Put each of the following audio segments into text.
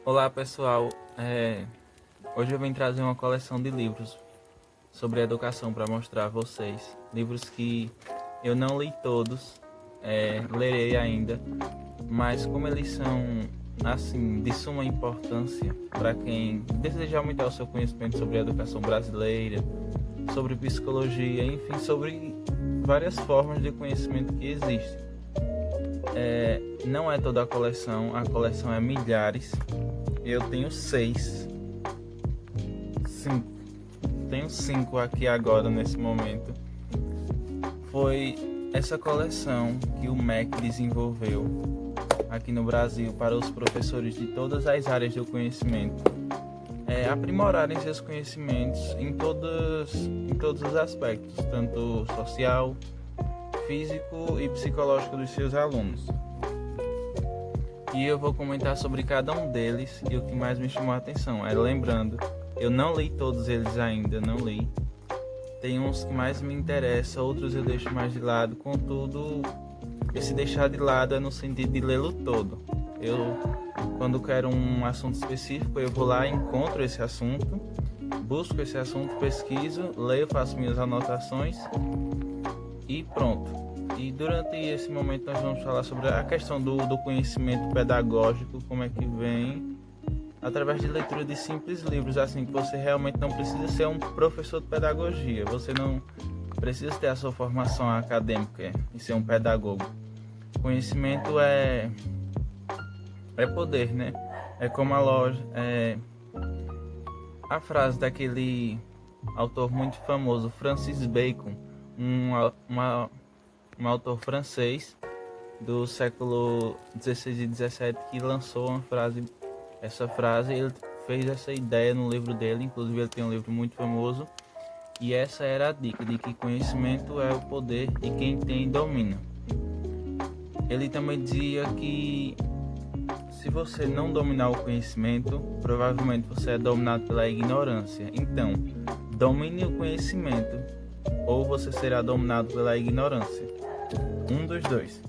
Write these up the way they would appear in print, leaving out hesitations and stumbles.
Olá pessoal, hoje eu vim trazer uma coleção de livros sobre educação para mostrar a vocês. Livros que eu não li todos, lerei ainda, mas como eles são assim de suma importância para quem deseja aumentar o seu conhecimento sobre a educação brasileira, sobre psicologia, enfim, sobre várias formas de conhecimento que existem. Não é toda a coleção é milhares. Eu tenho 6. 5. Tenho 5 aqui agora nesse momento. Foi essa coleção que o MEC desenvolveu aqui no Brasil para os professores de todas as áreas do conhecimento aprimorarem seus conhecimentos em todos os aspectos, tanto social, físico e psicológico dos seus alunos. E eu vou comentar sobre cada um deles e o que mais me chamou a atenção. Lembrando, eu não li todos eles ainda, não li. Tem uns que mais me interessam, outros eu deixo mais de lado. Contudo, esse deixar de lado é no sentido de lê-lo todo. Quando quero um assunto específico, eu vou lá, encontro esse assunto, busco esse assunto, pesquiso, leio, faço minhas anotações e pronto. E durante esse momento nós vamos falar sobre a questão do conhecimento pedagógico, como é que vem, através de leitura de simples livros, assim, que você realmente não precisa ser um professor de pedagogia, você não precisa ter a sua formação acadêmica e ser um pedagogo. Conhecimento é poder, né? É como a frase daquele autor muito famoso, Francis Bacon, um autor francês do século XVI e XVII, que lançou essa frase. Ele fez essa ideia no livro dele, inclusive ele tem um livro muito famoso, e essa era a dica, de que conhecimento é o poder e quem tem domina. Ele também dizia que se você não dominar o conhecimento, provavelmente você é dominado pela ignorância. Então, domine o conhecimento ou você será dominado pela ignorância. Um dos dois.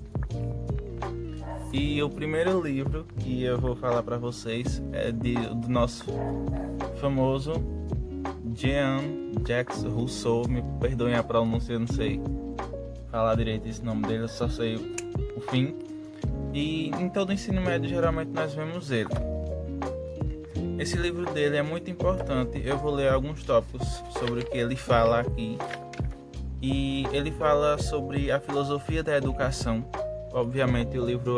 E o primeiro livro que eu vou falar para vocês é do nosso famoso Jean-Jacques Rousseau. Me perdoem a pronúncia, eu não sei falar direito esse nome dele, eu só sei o fim. E em todo o ensino médio geralmente nós vemos ele. Esse livro dele é muito importante. Eu vou ler alguns tópicos sobre o que ele fala aqui. E ele fala sobre a filosofia da educação. Obviamente o livro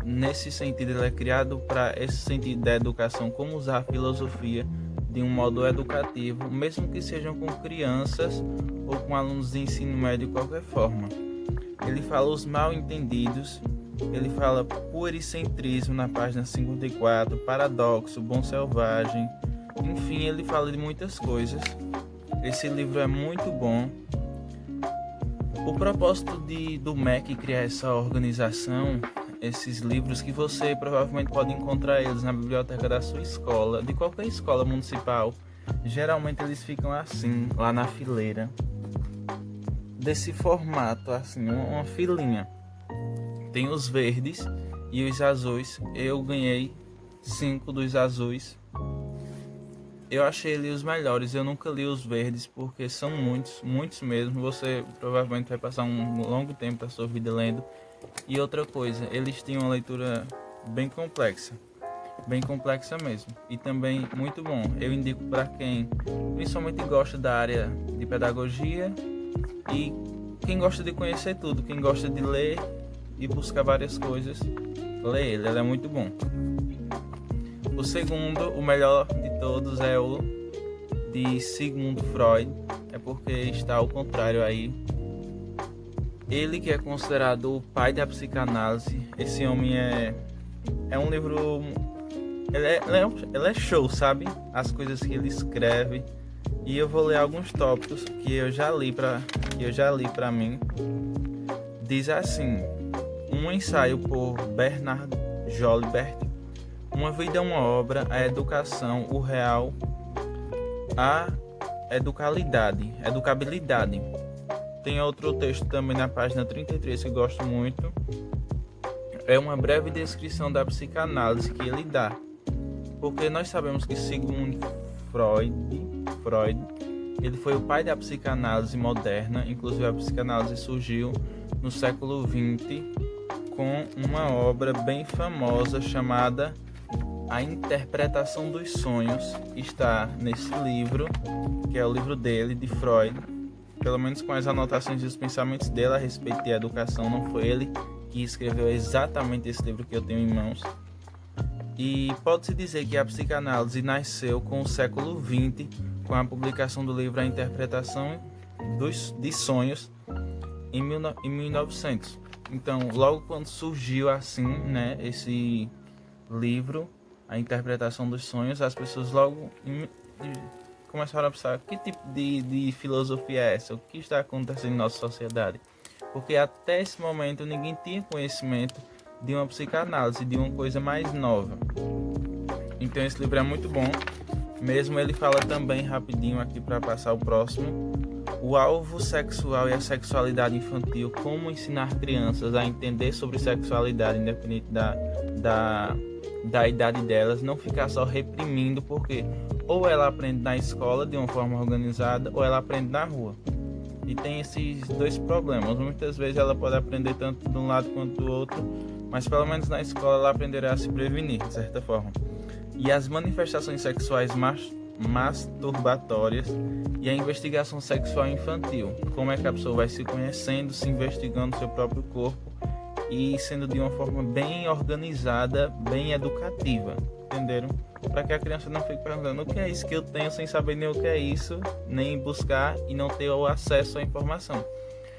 nesse sentido, ele é criado para esse sentido da educação, como usar a filosofia de um modo educativo, mesmo que sejam com crianças ou com alunos de ensino médio de qualquer forma. Ele fala os mal entendidos, ele fala puericentrismo na página 54, paradoxo, bom selvagem, enfim, ele fala de muitas coisas. Esse livro é muito bom. O propósito do MEC criar essa organização, esses livros que você provavelmente pode encontrar eles na biblioteca da sua escola, de qualquer escola municipal, geralmente eles ficam assim, lá na fileira, desse formato, assim, uma filinha. Tem os verdes e os azuis. Eu ganhei 5 dos azuis. Eu achei ali os melhores. Eu nunca li os verdes porque são muitos mesmo. Você provavelmente vai passar um longo tempo da sua vida lendo. E outra coisa, eles têm uma leitura bem complexa mesmo, e também muito bom. Eu indico para quem principalmente gosta da área de pedagogia e quem gosta de conhecer tudo, quem gosta de ler e buscar várias coisas, lê ele é muito bom. O segundo, o melhor de todos, é o de Sigmund Freud, é porque está ao contrário aí. Ele que é considerado o pai da psicanálise. Esse homem é um livro, ele é show, sabe? As coisas que ele escreve. E eu vou ler alguns tópicos que eu já li para mim. Diz assim: um ensaio por Bernard Jolibert. Uma vida é uma obra, a educação, o real, a educabilidade. Tem outro texto também na página 33 que eu gosto muito. É uma breve descrição da psicanálise que ele dá. Porque nós sabemos que Sigmund Freud, ele foi o pai da psicanálise moderna. Inclusive a psicanálise surgiu no século XX com uma obra bem famosa chamada A Interpretação dos Sonhos, que está nesse livro, que é o livro dele, de Freud, pelo menos com as anotações e os pensamentos dele a respeito de educação. Não foi ele que escreveu exatamente esse livro que eu tenho em mãos. E pode-se dizer que a psicanálise nasceu com o século XX, com a publicação do livro A Interpretação de Sonhos, em 1900. Então, logo quando surgiu assim, né, esse livro, A Interpretação dos Sonhos, as pessoas logo começaram a pensar: que tipo de filosofia é essa? O que está acontecendo em nossa sociedade? Porque até esse momento ninguém tinha conhecimento de uma psicanálise, de uma coisa mais nova. Então esse livro é muito bom. Mesmo ele fala também, rapidinho aqui para passar o próximo, o alvo sexual e a sexualidade infantil, como ensinar crianças a entender sobre sexualidade independente da idade delas, não ficar só reprimindo, porque ou ela aprende na escola de uma forma organizada ou ela aprende na rua. E tem esses dois problemas. Muitas vezes ela pode aprender tanto de um lado quanto do outro, mas pelo menos na escola ela aprenderá a se prevenir, de certa forma. E as manifestações sexuais masturbatórias e a investigação sexual infantil. Como é que a pessoa vai se conhecendo, se investigando seu próprio corpo e sendo de uma forma bem organizada, bem educativa. Entenderam? Para que a criança não fique perguntando: o que é isso que eu tenho, sem saber nem o que é isso, nem buscar e não ter o acesso à informação.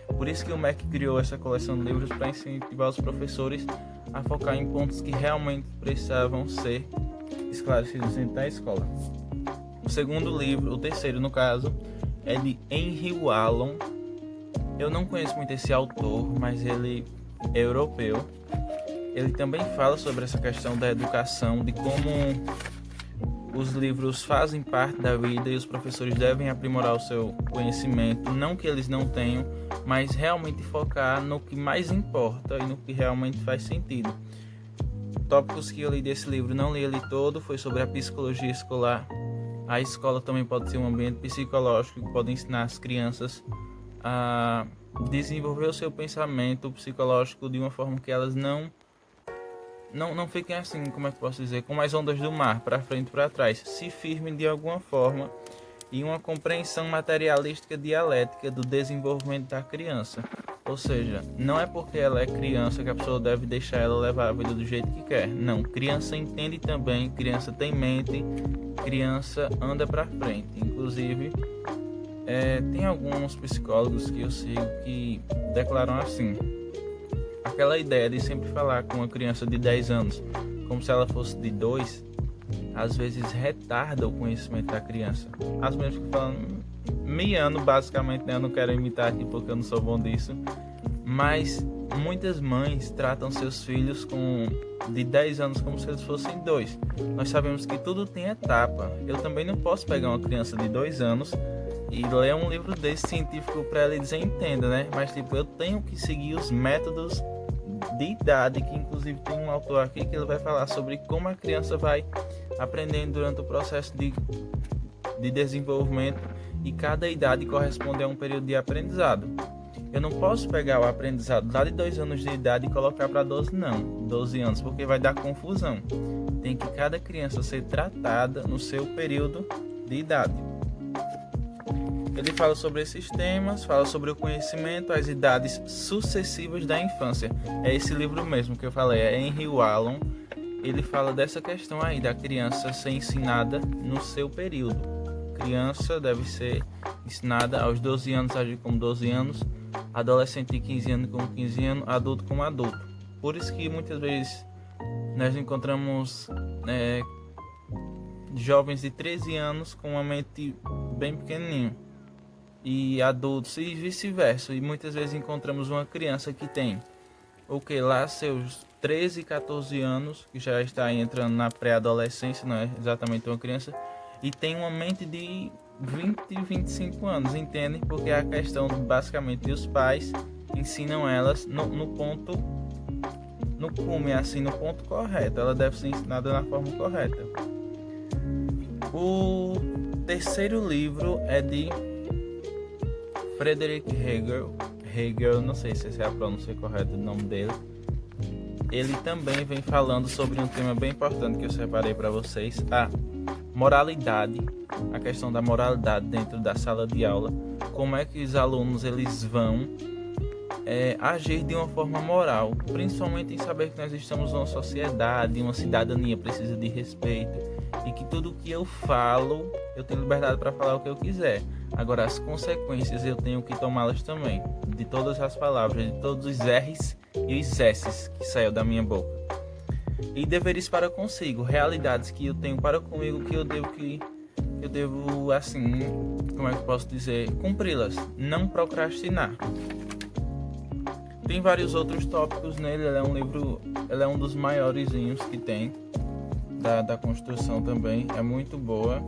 Por isso que o MEC criou essa coleção de livros, para incentivar os professores a focar em pontos que realmente precisavam ser esclarecidos dentro da escola. O segundo livro, o terceiro no caso, é de Henry Wallon. Eu não conheço muito esse autor, mas ele é europeu. Ele também fala sobre essa questão da educação, de como os livros fazem parte da vida e os professores devem aprimorar o seu conhecimento, não que eles não tenham, mas realmente focar no que mais importa e no que realmente faz sentido. Tópicos que eu li desse livro, não li ele todo, foi sobre a psicologia escolar. A escola também pode ser um ambiente psicológico que pode ensinar as crianças a desenvolver o seu pensamento psicológico de uma forma que elas não fiquem assim, como é que posso dizer, como as ondas do mar, para frente e para trás, se firmem de alguma forma em uma compreensão materialística dialética do desenvolvimento da criança. Ou seja, não é porque ela é criança que a pessoa deve deixar ela levar a vida do jeito que quer. Não, criança entende também, criança tem mente, criança anda para frente. Inclusive, tem alguns psicólogos que eu sigo que declaram assim: aquela ideia de sempre falar com uma criança de 10 anos como se ela fosse de 2, às vezes retarda o conhecimento da criança. As mesmas que falam miando, basicamente, né? Eu não quero imitar aqui porque eu não sou bom disso, mas muitas mães tratam seus filhos de 10 anos como se eles fossem 2. Nós sabemos que tudo tem etapa. Eu também não posso pegar uma criança de 2 anos e ler um livro desse científico para ela dizer entenda, né? Mas eu tenho que seguir os métodos de idade, que inclusive tem um autor aqui que ele vai falar sobre como a criança vai aprendendo durante o processo de desenvolvimento, e cada idade corresponde a um período de aprendizado. Eu não posso pegar o aprendizado lá de 2 anos de idade e colocar para 12 anos, porque vai dar confusão. Tem que cada criança ser tratada no seu período de idade. Ele fala sobre esses temas, fala sobre o conhecimento, as idades sucessivas da infância. É esse livro mesmo que eu falei, é Henry Wallon. Ele fala dessa questão aí, da criança ser ensinada no seu período. Criança deve ser ensinada aos 12 anos a agir como 12 anos, adolescente de 15 anos como 15 anos, adulto como adulto. Por isso que muitas vezes nós encontramos jovens de 13 anos com uma mente bem pequenininha, e adultos e vice-versa. E muitas vezes encontramos uma criança que tem lá seus 13, 14 anos, que já está entrando na pré-adolescência, não é exatamente uma criança, e tem uma mente de 20, 25 anos, entendem? Porque a questão basicamente os pais ensinam elas no ponto correto. Ela deve ser ensinada na forma correta. O terceiro livro é de Friedrich Hegel, não sei se essa é a pronúncia correta do nome dele. Ele também vem falando sobre um tema bem importante que eu separei para vocês, a moralidade, a questão da moralidade dentro da sala de aula, como é que os alunos eles vão agir de uma forma moral, principalmente em saber que nós estamos numa sociedade, uma cidadania precisa de respeito e que tudo que eu falo, eu tenho liberdade para falar o que eu quiser. Agora as consequências eu tenho que tomá-las também, de todas as palavras, de todos os R's e os S's que saiu da minha boca. E deveres para consigo, realidades que eu tenho para comigo que eu devo assim, como é que eu posso dizer, cumpri-las, não procrastinar. Tem vários outros tópicos nele, ele é um dos maiorzinhos que tem da construção também, é muito boa.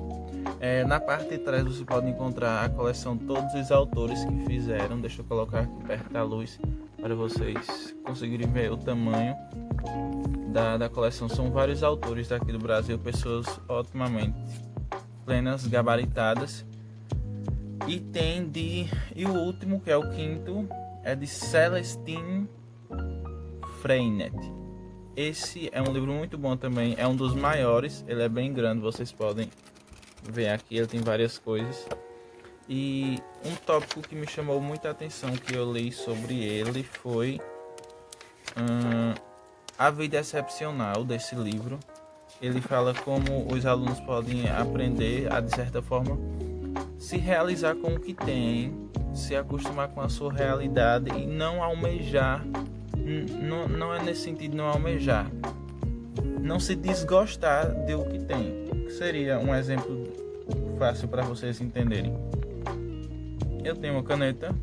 Na parte de trás você pode encontrar a coleção de todos os autores que fizeram, deixa eu colocar aqui perto da luz para vocês conseguirem ver o tamanho da coleção. São vários autores daqui do Brasil, pessoas otimamente plenas, gabaritadas. E o último, que é o quinto, é de Celestine Freinet. Esse é um livro muito bom também, é um dos maiores, ele é bem grande, vocês podem ver aqui, ele tem várias coisas. E um tópico que me chamou muita atenção que eu li sobre ele foi a vida excepcional desse livro. Ele fala como os alunos podem aprender a, de certa forma, se realizar com o que tem, se acostumar com a sua realidade e não almejar, não é nesse sentido não almejar, não se desgostar de o que tem. Que seria um exemplo fácil para vocês entenderem. Eu tenho uma caneta,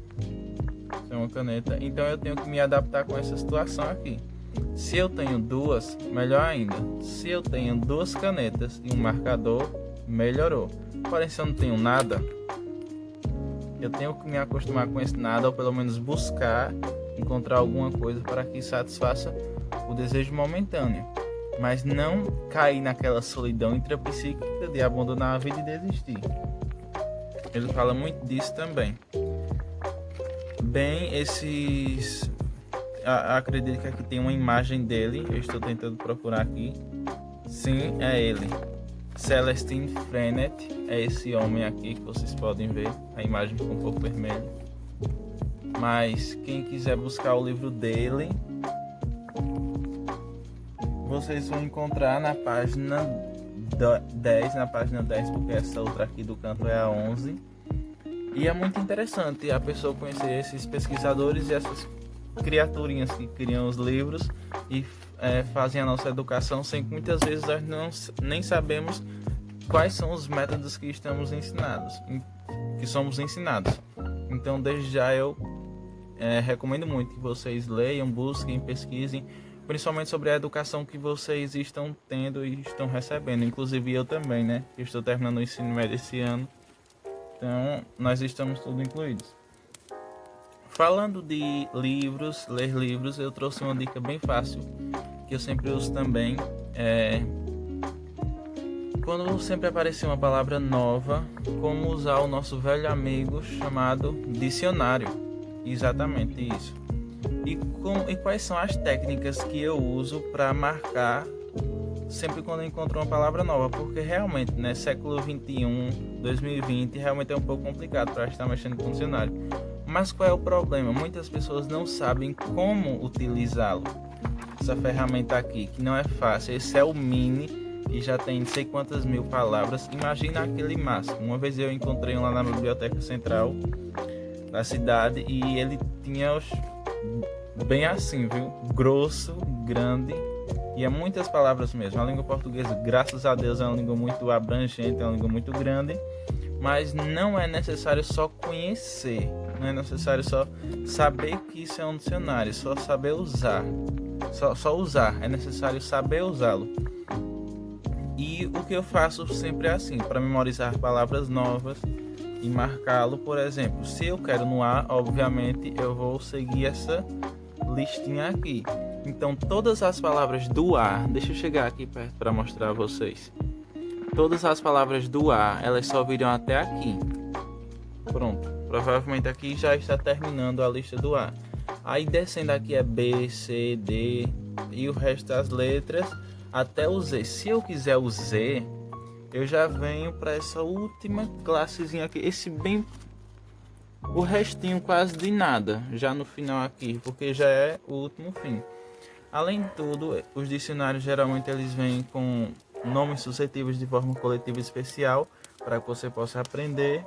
então eu tenho que me adaptar com essa situação aqui. Se eu tenho duas, melhor ainda. Se eu tenho duas canetas e um marcador, melhorou. Porém, se eu não tenho nada, eu tenho que me acostumar com esse nada, ou pelo menos buscar encontrar alguma coisa para que satisfaça o desejo momentâneo, mas não cair naquela solidão intrapsíquica de abandonar a vida e desistir. Ele fala muito disso também. Bem, acredito que aqui tem uma imagem dele, eu estou tentando procurar aqui. Sim, é ele. Celestine Freinet, é esse homem aqui que vocês podem ver. A imagem ficou um pouco vermelha. Mas quem quiser buscar o livro dele, vocês vão encontrar na página 10, porque essa outra aqui do canto é a 11. E é muito interessante a pessoa conhecer esses pesquisadores e essas criaturinhas que criam os livros e fazem a nossa educação, sem que muitas vezes nós nem sabemos quais são os métodos que somos ensinados. Então, desde já eu recomendo muito que vocês leiam, busquem, pesquisem, principalmente sobre a educação que vocês estão tendo e estão recebendo. Inclusive eu também, né? Eu estou terminando o ensino médio esse ano, então nós estamos todos incluídos. Falando de livros, ler livros, eu trouxe uma dica bem fácil, que eu sempre uso também. Quando sempre aparecer uma palavra nova, como usar o nosso velho amigo chamado dicionário. Exatamente isso. E quais são as técnicas que eu uso para marcar sempre quando eu encontro uma palavra nova? Porque realmente, né, século 21, 2020, realmente é um pouco complicado para estar mexendo com o dicionário. Mas qual é o problema? Muitas pessoas não sabem como utilizá-lo. Essa ferramenta aqui, que não é fácil. Esse é o mini e já tem não sei quantas mil palavras. Imagina aquele máximo. Uma vez eu encontrei um lá na biblioteca central da cidade e ele tinha bem assim, viu? Grosso, grande e é muitas palavras mesmo. A língua portuguesa, graças a Deus, é uma língua muito abrangente, é uma língua muito grande, mas não é necessário só conhecer, não é necessário só saber que isso é um dicionário, só saber usar, só usar, é necessário saber usá-lo. E o que eu faço sempre é assim, para memorizar palavras novas e marcá-lo, por exemplo, se eu quero no A, obviamente eu vou seguir essa listinha aqui. Então todas as palavras do A, deixa eu chegar aqui perto para mostrar a vocês. todas as palavras do A, elas só virão até aqui. Pronto, provavelmente aqui já está terminando a lista do A. Aí descendo aqui é B, C, D e o resto das letras até o Z. Se eu quiser o Z, eu já venho para essa última classezinha aqui, o restinho quase de nada, já no final aqui, porque já é o último fim. Além de tudo, os dicionários geralmente eles vêm com nomes suscetíveis de forma coletiva especial, para que você possa aprender,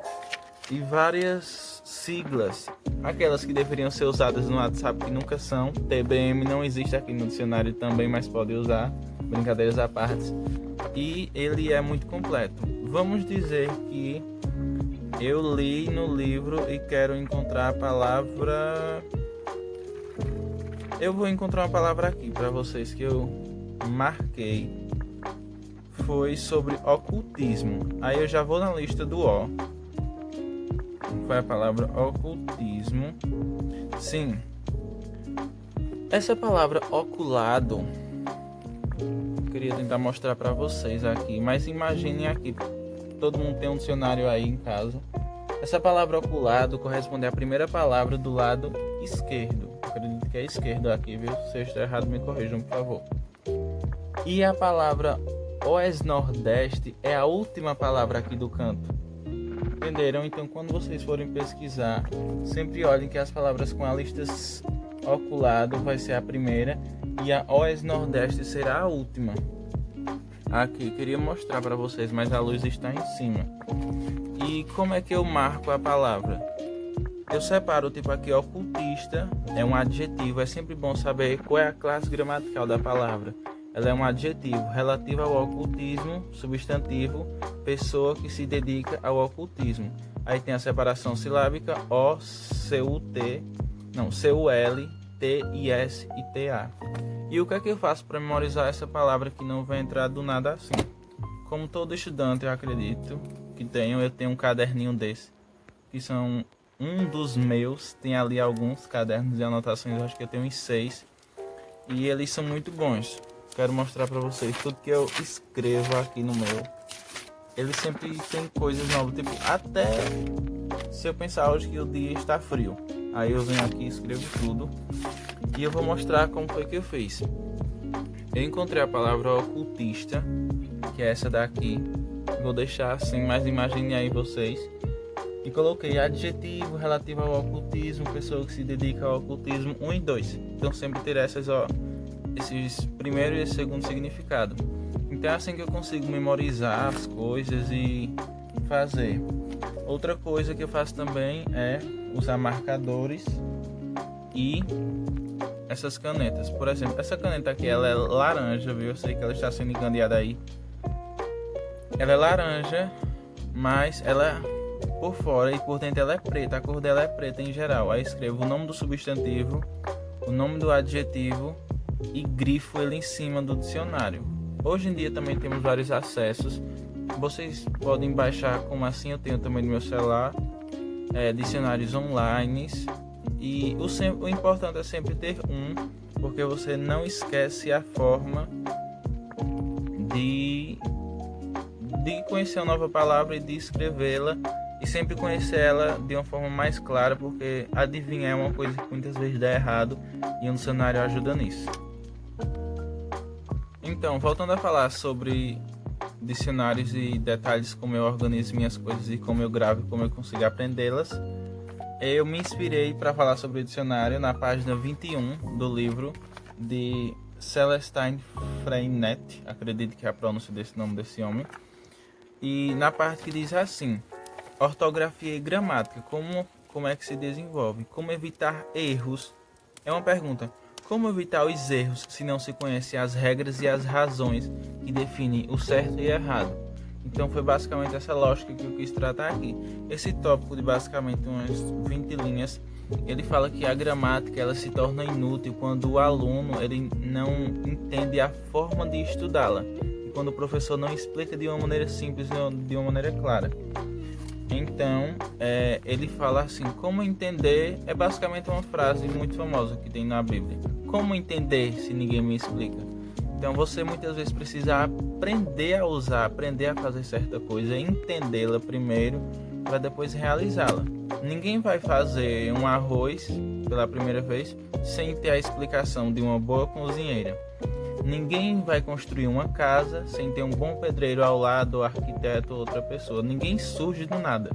e várias siglas, aquelas que deveriam ser usadas no WhatsApp que nunca são. TBM não existe aqui no dicionário também, mas pode usar, brincadeiras à parte. E ele é muito completo. Vamos dizer que eu li no livro e quero encontrar a palavra. Eu vou encontrar uma palavra aqui para vocês que eu marquei. Foi sobre ocultismo. Aí eu já vou na lista do O. Foi a palavra ocultismo. Sim. Essa palavra oculado, eu queria tentar mostrar para vocês aqui, mas imaginem aqui, todo mundo tem um dicionário aí em casa. Essa palavra oculado corresponde à primeira palavra do lado esquerdo. Acredito que é esquerdo aqui, viu? Se eu estiver errado, me corrijam, por favor. E a palavra Oeste Nordeste é a última palavra aqui do canto. Entenderam? Então, quando vocês forem pesquisar, sempre olhem que as palavras com a lista oculado vai ser a primeira e a Oeste Nordeste será a última. Aqui, queria mostrar para vocês, mas a luz está em cima. E como é que eu marco a palavra? Eu separo, tipo aqui, ocultista, é um adjetivo, é sempre bom saber qual é a classe gramatical da palavra. Ela é um adjetivo relativo ao ocultismo, substantivo, pessoa que se dedica ao ocultismo. Aí tem a separação silábica O, C-U-T, não, C-U-L, T-I-S e T-A. E o que é que eu faço para memorizar essa palavra que não vai entrar do nada assim? Como todo estudante, eu acredito que eu tenho um caderninho desse, que são um dos meus, tem ali alguns cadernos de anotações, eu acho que eu tenho uns 6, e eles são muito bons. Quero mostrar para vocês tudo que eu escrevo aqui no meu. Ele sempre tem coisas novas, tipo, até se eu pensar hoje que o dia está frio, aí eu venho aqui e escrevo tudo. E eu vou mostrar como foi que eu fiz. Eu encontrei a palavra ocultista, que é essa daqui. Vou deixar assim, mas imagine aí vocês. E coloquei adjetivo relativo ao ocultismo, pessoa que se dedica ao ocultismo, 1 e 2. Então sempre terá esses primeiro e esse segundo significado. Então é assim que eu consigo memorizar as coisas e fazer. Outra coisa que eu faço também é usar marcadores e essas canetas. Por exemplo, essa caneta aqui, ela é laranja, viu? Eu sei que ela está sendo enganada aí. Ela é laranja, mas ela por fora e por dentro ela é preta. A cor dela é preta em geral. Aí escrevo o nome do substantivo, o nome do adjetivo e grifo ele em cima do dicionário. Hoje em dia também temos vários acessos. Vocês podem baixar, como assim eu tenho também no meu celular, dicionários online. E o importante é sempre ter porque você não esquece a forma de conhecer uma nova palavra e de escrevê-la, e sempre conhecer ela de uma forma mais clara, porque adivinhar é uma coisa que muitas vezes dá errado e um dicionário ajuda nisso. Então, voltando a falar sobre dicionários e detalhes, como eu organizo minhas coisas e como eu gravo e como eu consigo aprendê-las, eu me inspirei para falar sobre o dicionário na página 21 do livro de Celestine Freinet, acredito que é a pronúncia desse nome desse homem, e na parte que diz assim: ortografia e gramática, como é que se desenvolve, como evitar erros. É uma pergunta: como evitar os erros se não se conhece as regras e as razões que definem o certo e o errado? Então foi basicamente essa lógica que eu quis tratar aqui. Esse tópico de basicamente umas 20 linhas, ele fala que a gramática ela se torna inútil quando o aluno ele não entende a forma de estudá-la, e quando o professor não explica de uma maneira simples, de uma maneira clara. Então, ele fala assim: como entender, é basicamente uma frase muito famosa que tem na Bíblia. Como entender se ninguém me explica? Então você muitas vezes precisa aprender a usar, aprender a fazer certa coisa, entendê-la primeiro para depois realizá-la. Ninguém vai fazer um arroz pela primeira vez sem ter a explicação de uma boa cozinheira. Ninguém vai construir uma casa sem ter um bom pedreiro ao lado, arquiteto ou outra pessoa. Ninguém surge do nada.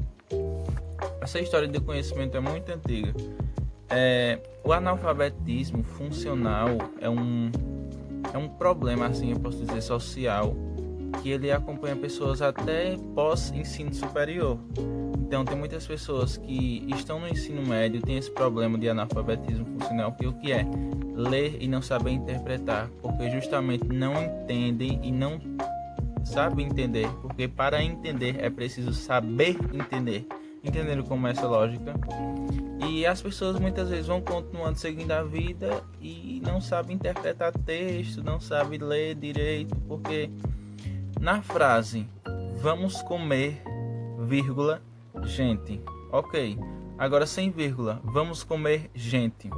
Essa história de conhecimento é muito antiga. O analfabetismo funcional é um problema, assim, eu posso dizer, social, que ele acompanha pessoas até pós-ensino superior. Então tem muitas pessoas que estão no ensino médio, tem esse problema de analfabetismo funcional, que o que é? Ler e não saber interpretar, porque justamente não entendem e não sabem entender, porque para entender é preciso saber entender. Entenderam como é essa lógica? E as pessoas muitas vezes vão continuando seguindo a vida e não sabem interpretar texto, não sabem ler direito, porque na frase vamos comer, vírgula, gente. Ok, agora sem vírgula, vamos comer gente.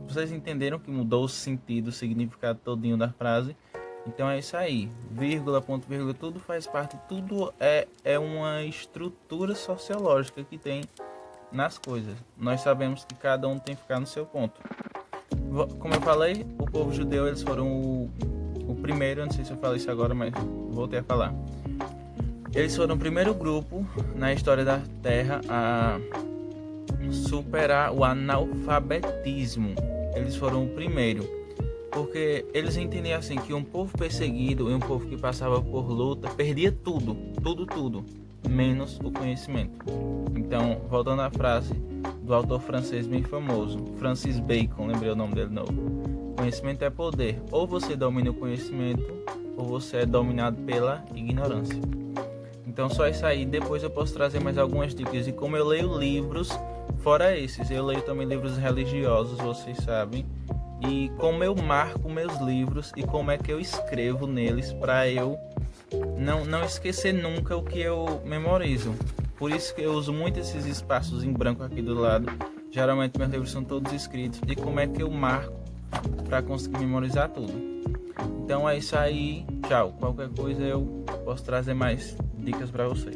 Vocês entenderam que mudou o sentido, o significado todinho da frase? Então é isso aí, vírgula, ponto, vírgula, tudo faz parte, tudo é uma estrutura sociológica que tem nas coisas. Nós sabemos que cada um tem que ficar no seu ponto. Como eu falei, o povo judeu, eles foram o primeiro, não sei se eu falei isso agora, mas voltei a falar. Eles foram o primeiro grupo na história da Terra a superar o analfabetismo. Eles foram o primeiro. Porque eles entendiam assim que um povo perseguido e um povo que passava por luta perdia tudo, menos o conhecimento. Então, voltando à frase do autor francês bem famoso, Francis Bacon, lembrei o nome dele de novo. Conhecimento é poder. Ou você domina o conhecimento, ou você é dominado pela ignorância. Então, só isso aí. Depois eu posso trazer mais algumas dicas de como eu leio livros, fora esses. Eu leio também livros religiosos, vocês sabem. E como eu marco meus livros e como é que eu escrevo neles para eu não esquecer nunca o que eu memorizo. Por isso que eu uso muito esses espaços em branco aqui do lado. Geralmente meus livros são todos escritos. E como é que eu marco para conseguir memorizar tudo. Então é isso aí. Tchau. Qualquer coisa eu posso trazer mais dicas para vocês.